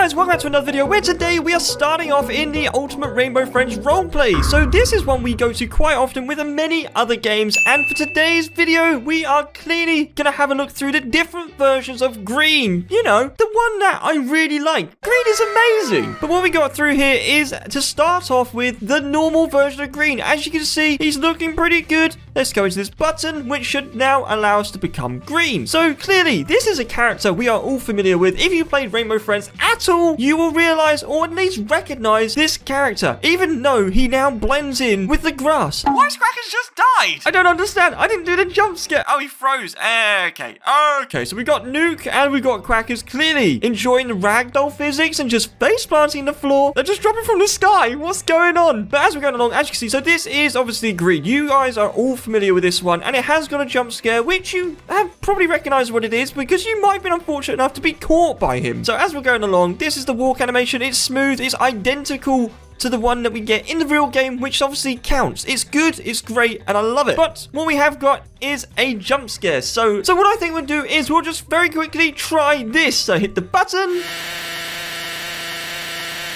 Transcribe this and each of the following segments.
guys, welcome back to another video where today we are starting off in the Ultimate Rainbow Friends roleplay. So this is one we go to quite often with many other games, and for today's video we are clearly gonna have a look through the different versions of green. You know, the one that I really like. Green is amazing. But what we got through here is to start off with the normal version of green. As you can see, he's looking pretty good. Let's go into this button, which should now allow us to become green. So clearly, this is a character we are all familiar with. If you played Rainbow Friends at all, you will realize or at least recognize this character, even though he now blends in with the grass. Why has Crackers just died? I don't understand. I didn't do the jump scare. Oh, he froze. Okay, so we got Nuke and we got Crackers clearly enjoying the ragdoll physics and just face planting the floor. They're just dropping from the sky. What's going on? But as we're going along, as you can see, so this is obviously green. You guys are all familiar with this one, and it has got a jump scare, which you have probably recognized what it is because you might have been unfortunate enough to be caught by him. So as we're going along, this is the walk animation. It's smooth. It's identical to the one that we get in the real game, which obviously counts. It's good, it's great, and I love it. But what we have got is a jump scare. So what I think we'll do is we'll just very quickly try this. So hit the button.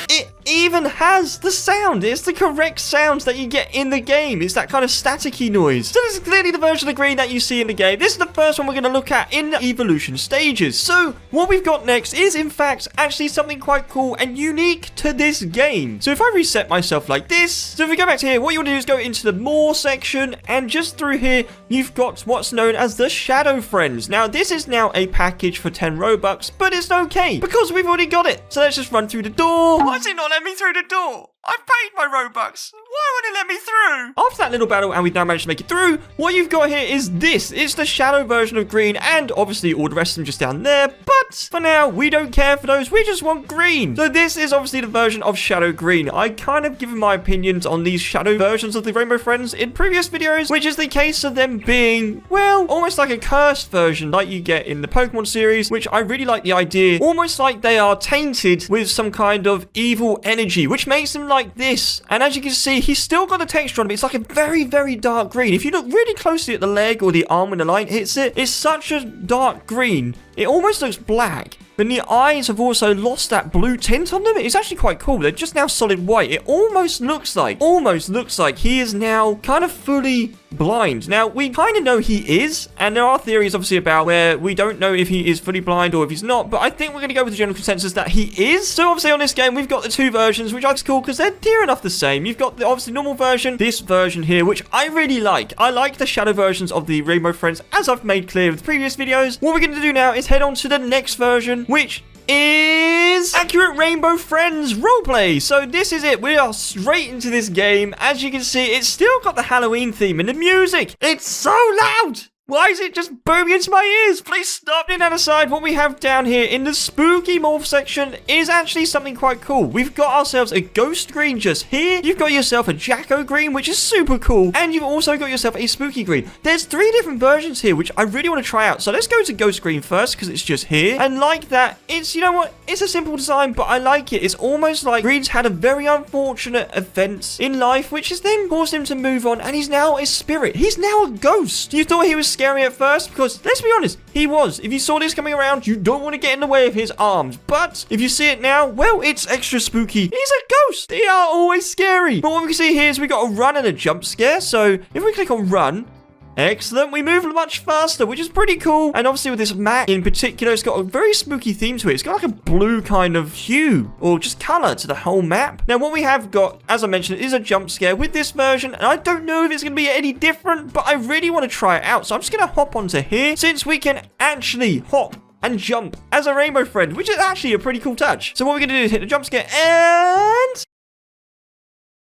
It even has the sound. It's the correct sounds that you get in the game. It's that kind of staticky noise. So this is clearly the version of green that you see in the game. This is the first one we're going to look at in the evolution stages. So what we've got next is in fact actually something quite cool and unique to this game. So if I reset myself like this, so if we go back to here, what you want to do is go into the more section, and just through here you've got what's known as the Shadow Friends. Now this is now a package for 10 Robux, but it's okay because we've already got it. So let's just run through the door. Why is it not let me through the door? I've paid my Robux. Why won't it let me through? After that little battle, and we've now managed to make it through, what you've got here is this. It's the shadow version of green, and obviously all the rest of them just down there. But for now, we don't care for those. We just want green. So this is obviously the version of Shadow Green. I kind of given my opinions on these shadow versions of the Rainbow Friends in previous videos, which is the case of them being, well, almost like a cursed version like you get in the Pokemon series, which I really like the idea. Almost like they are tainted with some kind of evil energy, which makes them like this. And as you can see, he's still got the texture on him. It's like a very, very dark green. If you look really closely at the leg or the arm when the light hits it, it's such a dark green. It almost looks black. Then the eyes have also lost that blue tint on them. It's actually quite cool. They're just now solid white. It almost looks like he is now kind of fully blind. Now, we kind of know he is, and there are theories obviously about where we don't know if he is fully blind or if he's not, but I think we're going to go with the general consensus that he is. So obviously on this game, we've got the two versions, which I think is cool because they're near enough the same. You've got the obviously normal version, this version here, which I really like. I like the shadow versions of the Rainbow Friends, as I've made clear with previous videos. What we're going to do now is head on to the next version, which is Accurate Rainbow Friends Roleplay. So this is it. We are straight into this game. As you can see, it's still got the Halloween theme and the music. It's so loud. Why is it just booming into my ears? Please stop. Putting that aside, what we have down here in the spooky morph section is actually something quite cool. We've got ourselves a ghost green just here. You've got yourself a Jacko green, which is super cool. And you've also got yourself a spooky green. There's 3 different versions here, which I really want to try out. So let's go to ghost green first, because it's just here. And like that, it's, you know what? It's a simple design, but I like it. It's almost like green's had a very unfortunate event in life, which has then caused him to move on. And he's now a spirit. He's now a ghost. You thought he was scary at first, because let's be honest, he was. If you saw this coming around, you don't want to get in the way of his arms. But if you see it now, well, it's extra spooky. He's a ghost. They are always scary. But what we can see here is we got a run and a jump scare. So if we click on run, excellent. We move much faster, which is pretty cool. And obviously with this map in particular, it's got a very spooky theme to it. It's got like a blue kind of hue or just color to the whole map. Now, what we have got, as I mentioned, is a jump scare with this version. And I don't know if it's going to be any different, but I really want to try it out. So I'm just going to hop onto here since we can actually hop and jump as a Rainbow Friend, which is actually a pretty cool touch. So what we're going to do is hit the jump scare and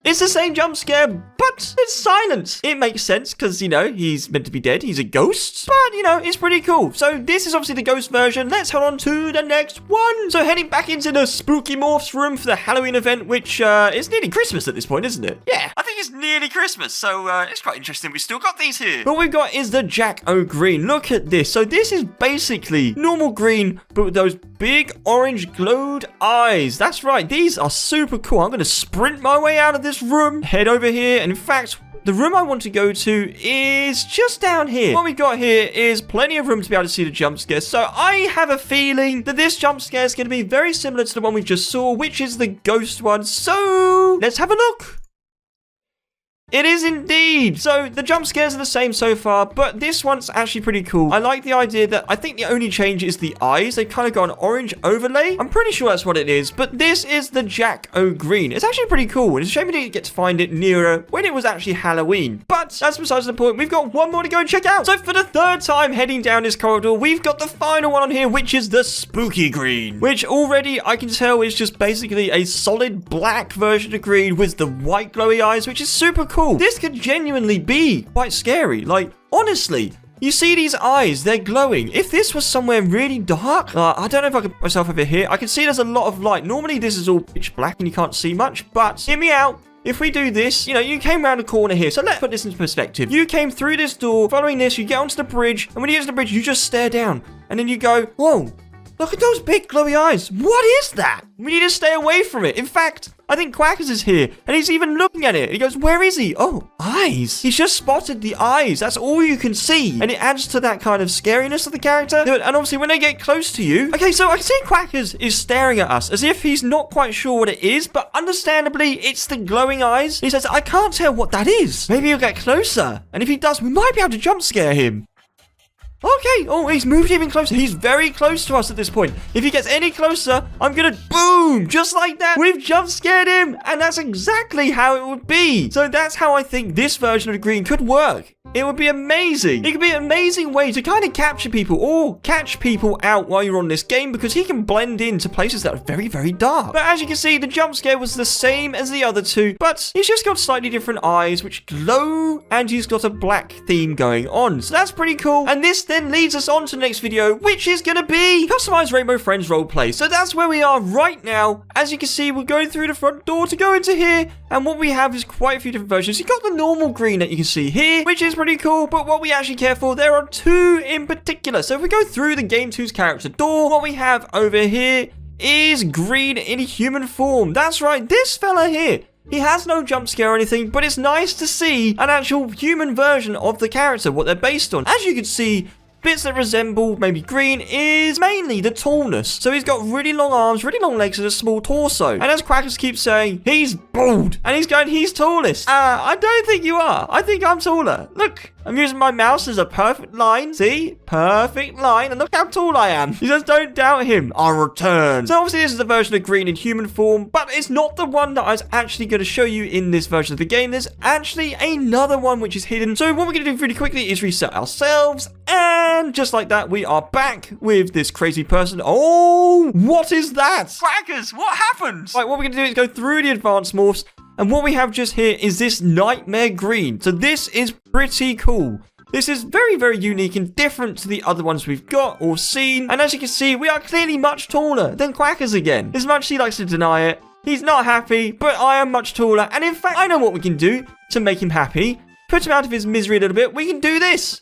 it's the same jump scare, but it's silent. It makes sense because, you know, he's meant to be dead. He's a ghost, but, you know, it's pretty cool. So this is obviously the ghost version. Let's head on to the next one. So heading back into the Spooky Morphs room for the Halloween event, which is nearly Christmas at this point, isn't it? Yeah, I think it's nearly Christmas, so it's quite interesting. We've still got these here. What we've got is the Jacko Green. Look at this. So this is basically normal green, but with those big orange glowed eyes. That's right. These are super cool. I'm going to sprint my way out of this room, head over here, and in fact, the room I want to go to is just down here. What we've got here is plenty of room to be able to see the jump scare. So I have a feeling that this jump scare is going to be very similar to the one we just saw, which is the ghost one. So let's have a look. It is indeed. So the jump scares are the same so far, but this one's actually pretty cool. I like the idea that I think the only change is the eyes. They've kind of got an orange overlay. I'm pretty sure that's what it is, but this is the Jack O'Green. It's actually pretty cool. It's a shame we didn't get to find it nearer when it was actually Halloween, but that's besides the point. We've got one more to go and check out. So for the third time heading down this corridor, we've got the final one on here, which is the Spooky Green, which already I can tell is just basically a solid black version of green with the white glowy eyes, which is super cool. This could genuinely be quite scary. Like, honestly, you see these eyes, they're glowing. If this was somewhere really dark, I don't know if I can put myself over here. I can see there's a lot of light. Normally, this is all pitch black and you can't see much, but hear me out. If we do this, you know, you came around the corner here. So let's put this into perspective. You came through this door. Following this, you get onto the bridge. And when you get to the bridge, you just stare down. And then you go, whoa. Look at those big glowy eyes. What is that? We need to stay away from it. In fact, I think Quackers is here. And he's even looking at it. He goes, where is he? Oh, eyes. He's just spotted the eyes. That's all you can see. And it adds to that kind of scariness of the character. And obviously, when they get close to you... Okay, so I can see Quackers is staring at us as if he's not quite sure what it is. But understandably, it's the glowing eyes. He says, I can't tell what that is. Maybe he'll get closer. And if he does, we might be able to jump scare him. Okay, oh, he's moved even closer. He's very close to us at this point. If he gets any closer, I'm gonna boom, just like that. We've jump scared him, and that's exactly how it would be. So that's how I think this version of the green could work. It would be amazing. It could be an amazing way to kind of capture people or catch people out while you're on this game because he can blend into places that are very, very dark. But as you can see, the jump scare was the same as the other two, but he's just got slightly different eyes which glow and he's got a black theme going on. So that's pretty cool. And this then leads us on to the next video, which is going to be Customized Rainbow Friends Roleplay. So that's where we are right now. As you can see, we're going through the front door to go into here. And what we have is quite a few different versions. You've got the normal green that you can see here, which is pretty cool, but what we actually care for, there are two in particular. So if we go through the Game 2's character door, what we have over here is green in human form. That's right, this fella here. He has no jump scare or anything, but it's nice to see an actual human version of the character, what they're based on. As you can see, bits that resemble maybe green is mainly the tallness. So he's got really long arms, really long legs, and a small torso. And as Quackers keeps saying, he's bald. And he's going, he's tallest. I don't think you are. I think I'm taller. Look, I'm using my mouse as a perfect line. See? Perfect line. And look how tall I am. He says, don't doubt him. I'll return. So obviously this is the version of green in human form, but it's not the one that I was actually going to show you in this version of the game. There's actually another one which is hidden. So what we're going to do really quickly is reset ourselves. And just like that, we are back with this crazy person. Oh, what is that? Quackers, what happened? Right, what we're going to do is go through the advanced morphs. And what we have just here is this Nightmare Green. So this is pretty cool. This is very, very unique and different to the other ones we've got or seen. And as you can see, we are clearly much taller than Quackers again. As much as he likes to deny it, he's not happy, but I am much taller. And in fact, I know what we can do to make him happy. Put him out of his misery a little bit. We can do this.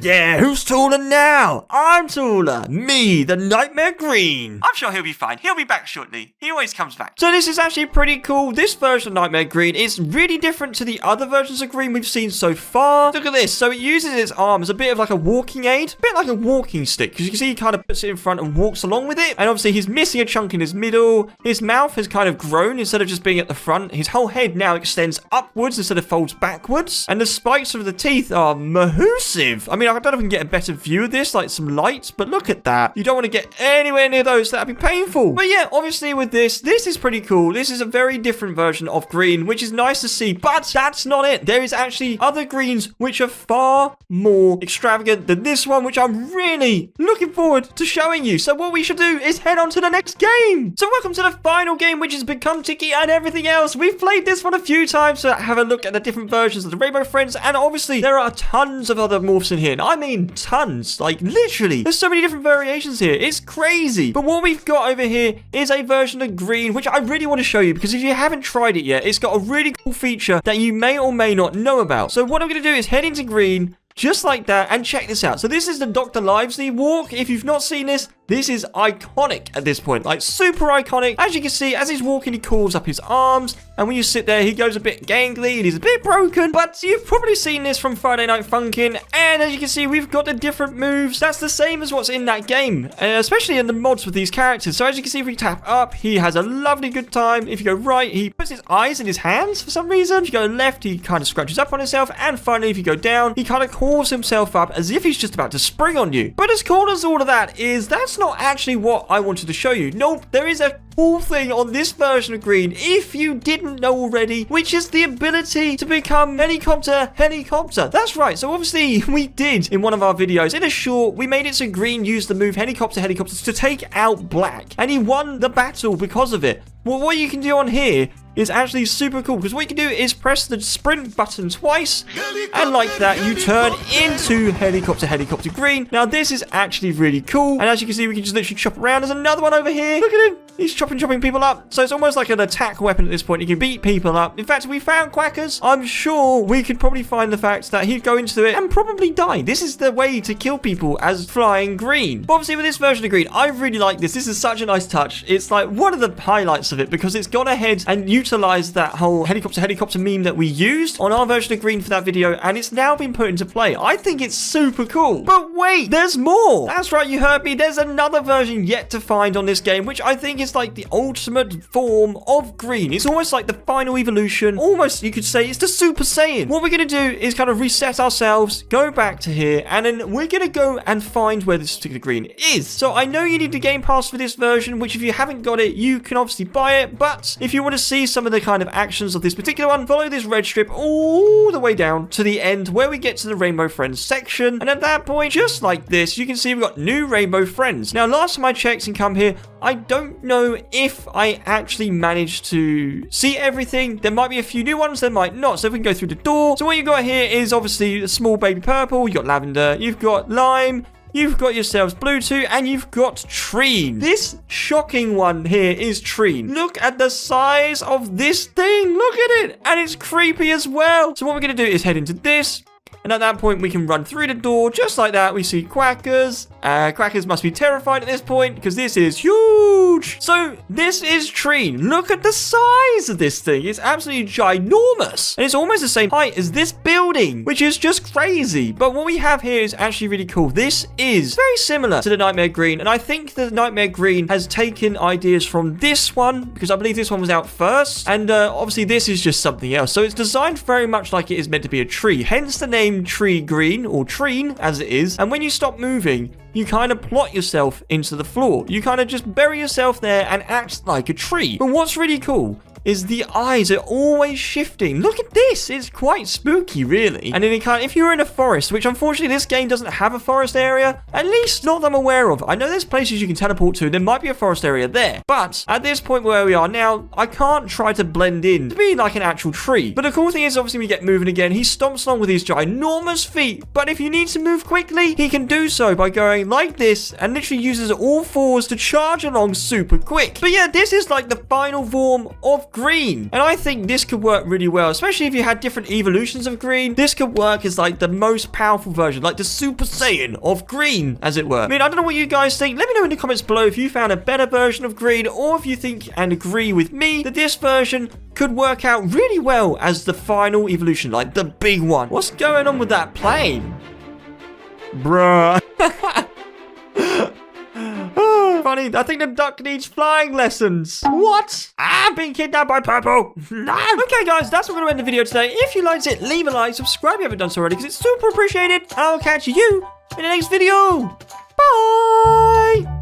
Yeah, who's taller now? I'm taller. Me, the Nightmare Green. I'm sure he'll be fine. He'll be back shortly. He always comes back. So this is actually pretty cool. This version of Nightmare Green is really different to the other versions of green we've seen so far. Look at this. So it uses its arm as a bit of like a walking aid. A bit like a walking stick. Because you can see he kind of puts it in front and walks along with it. And obviously he's missing a chunk in his middle. His mouth has kind of grown instead of just being at the front. His whole head now extends upwards instead of folds backwards. And the spikes of the teeth are massive. I mean, I don't know if we can get a better view of this, like some lights, but look at that. You don't want to get anywhere near those. That'd be painful. But yeah, obviously with this is pretty cool. This is a very different version of green, which is nice to see, but that's not it. There is actually other greens which are far more extravagant than this one, which I'm really looking forward to showing you. So what we should do is head on to the next game. So welcome to the final game, which has become Tiky and everything else. We've played this one a few times, so have a look at the different versions of the Rainbow Friends, and obviously there are tons of other morphs in here. And I mean tons, like literally. There's so many different variations here. It's crazy. But what we've got over here is a version of green, which I really want to show you because if you haven't tried it yet, it's got a really cool feature that you may or may not know about. So what I'm going to do is head into green, just like that, and check this out. So this is the Dr. Livesey walk. If you've not seen this, This is iconic at this point, like super iconic. As you can see, as he's walking, he calls up his arms, and when you sit there, he goes a bit gangly and he's a bit broken. But you've probably seen this from Friday Night Funkin', and as you can see, we've got the different moves. That's the same as what's in that game, especially in the mods with these characters. So as you can see, if we tap up, he has a lovely good time. If you go right, he puts his eyes in his hands for some reason. If you go left, he kind of scrunches up on himself, and finally, if you go down, he kind of calls himself up as if he's just about to spring on you. But as cool as all of that is, that's not actually what I wanted to show you. Nope, there is a cool thing on this version of Green, if you didn't know already, which is the ability to become helicopter. That's right. So obviously we did in one of our videos, in a short, we made it so Green used the move helicopter to take out Black, and he won the battle because of it. Well, what you can do on here is actually super cool, because what you can do is press the sprint button twice, and like that, you turn into helicopter Green. Now, this is actually really cool, and as you can see, we can just literally chop around. There's another one over here. Look at him. He's chopping people up. So it's almost like an attack weapon at this point. You can beat people up. In fact, if we found Quackers, I'm sure we could probably find the fact that he'd go into it and probably die. This is the way to kill people as flying Green. But obviously, with this version of Green, I really like this. This is such a nice touch. It's like one of the highlights of it, because it's gone ahead and utilized that whole helicopter meme that we used on our version of Green for that video, and it's now been put into play. I think it's super cool. But wait, there's more. That's right, you heard me. There's another version yet to find on this game, which I think is like the ultimate form of Green. It's almost like the final evolution. Almost, you could say, it's the Super Saiyan. What we're going to do is kind of reset ourselves, go back to here, and then we're going to go and find where this particular Green is. So I know you need the Game Pass for this version, which if you haven't got it, you can obviously buy it. But if you want to see some of the kind of actions of this particular one, follow this red strip all the way down to the end where we get to the Rainbow Friends section. And at that point, just like this, you can see we've got new Rainbow Friends. Now, last time I checked and come here, I don't know if I actually managed to see everything. There might be a few new ones, there might not. So if we can go through the door. So what you got here is obviously the small baby purple, you got lavender, you've got lime, you've got yourselves Bluetooth, and you've got Treen. This shocking one here is Treen. Look at the size of this thing. Look at it. And it's creepy as well. So what we're going to do is head into this. And at that point, we can run through the door just like that. We see Quackers. Quackers must be terrified at this point because this is huge. So this is Treen. Look at the size of this thing. It's absolutely ginormous. And it's almost the same height as this building, which is just crazy. But what we have here is actually really cool. This is very similar to the Nightmare Green. And I think the Nightmare Green has taken ideas from this one, because I believe this one was out first. And obviously this is just something else. So it's designed very much like it is meant to be a tree. Hence the name Tree Green, or Treen as it is. And when you stop moving, you kind of plot yourself into the floor. You kind of just bury yourself there and act like a tree. But what's really cool is the eyes are always shifting. Look at this. It's quite spooky, really. And then if you were in a forest, which unfortunately this game doesn't have a forest area, at least not that I'm aware of. I know there's places you can teleport to. There might be a forest area there. But at this point where we are now, I can't try to blend in to be like an actual tree. But the cool thing is, obviously, we get moving again. He stomps along with his ginormous feet. But if you need to move quickly, he can do so by going like this and literally uses all fours to charge along super quick. But yeah, this is like the final form of Green. And I think this could work really well, especially if you had different evolutions of Green. This could work as like the most powerful version, like the Super Saiyan of Green, as it were. I mean, I don't know what you guys think. Let me know in the comments below if you found a better version of Green, or if you think and agree with me that this version could work out really well as the final evolution, like the big one. What's going on with that plane? Bruh. Funny, I think the duck needs flying lessons. What? I'm being kidnapped by Purple. No. Okay, guys, that's what we're going to end the video today. If you liked it, leave a like, subscribe if you haven't done so already, because it's super appreciated. And I'll catch you in the next video. Bye.